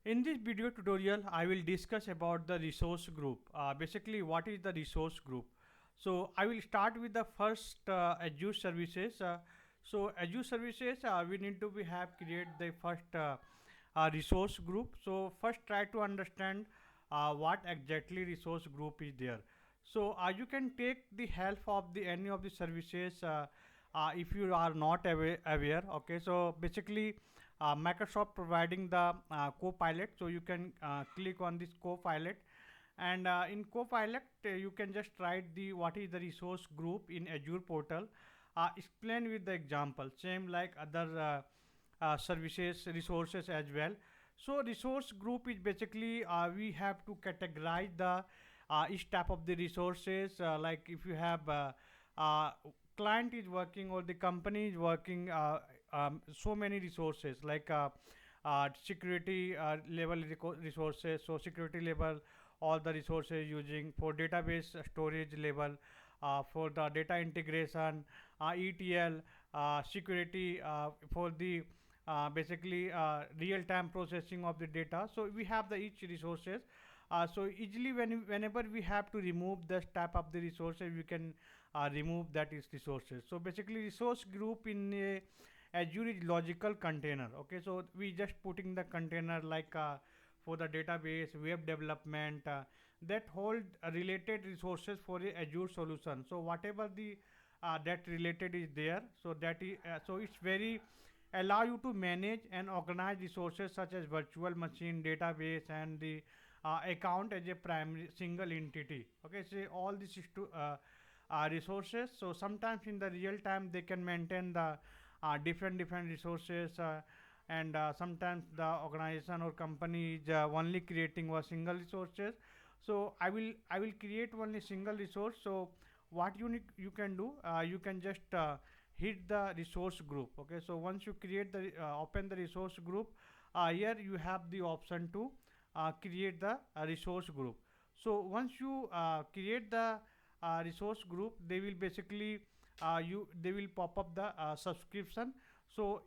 In this video tutorial, I will discuss about the resource group. Basically, what is the resource group? So I will start with the first Azure services. So Azure services, we need to be have create the first resource group. So first try to understand what exactly resource group is there. So you can take the help of the any of the services if you are not aware. Okay, so basically Microsoft providing the Copilot, so you can click on this Copilot, and in Copilot you can just write the what is the resource group in Azure portal. Explain with the example, same like other services resources as well. So resource group is basically we have to categorize the each type of the resources, like if you have uh, client is working or the company is working so many resources like security level resources, so security level all the resources using for database storage level, for the data integration, ETL, security, for the basically real time processing of the data. So we have the each resources. So easily whenever we have to remove this type of the resources, we can remove that is resources. So basically resource group in Azure is logical container. Okay, so we just putting the container like for the database, web development, that hold related resources for the Azure solution. So whatever the that related is there, so that is so it's very allow you to manage and organize resources such as virtual machine, database, and the account as a primary single entity. Okay, so all this is to resources. So sometimes in the real time they can maintain the different resources, and sometimes the organization or company is only creating a single resources. So I will create only single resource. So what you can do, you can just hit the resource group. Okay, so once you create the open the resource group, here you have the option to create the resource group. So once you create the resource group, they will basically you they will pop up the subscription. So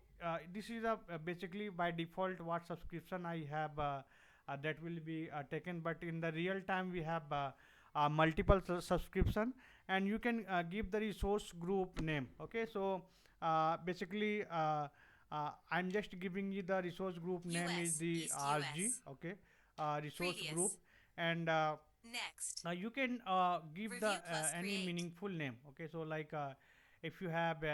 this is a basically by default what subscription I have, that will be taken, but in the real time we have multiple subscription, and you can give the resource group name. Okay, so basically I'm just giving you the resource group name is US, the East RG. US. Okay, resource group, Previous. and Next. now you can give the Review plus any create. meaningful name. Okay, so like if you have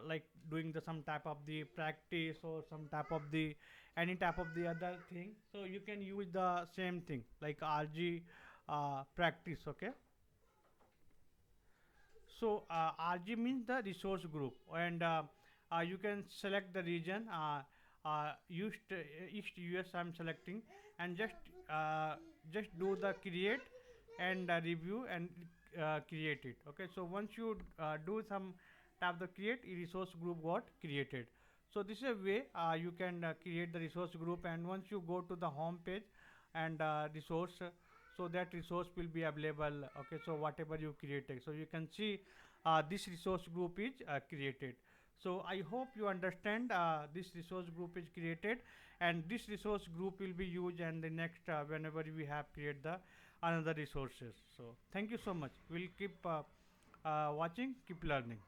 like doing the some type of the practice or some type of the any type of the other thing, so you can use the same thing like RG practice. Okay, so RG means the resource group, and you can select the region. East US I'm selecting, and just do the create and review and create it. Okay, so once you do some tap the create, resource group got created. So this is a way you can create the resource group, and once you go to the home page and resource, so that resource will be available. Okay, so whatever you created, so you can see this resource group is created. So I hope you understand this resource group is created, and this resource group will be used and the next whenever we have create the another resources. So thank you so much. We'll keep watching, keep learning.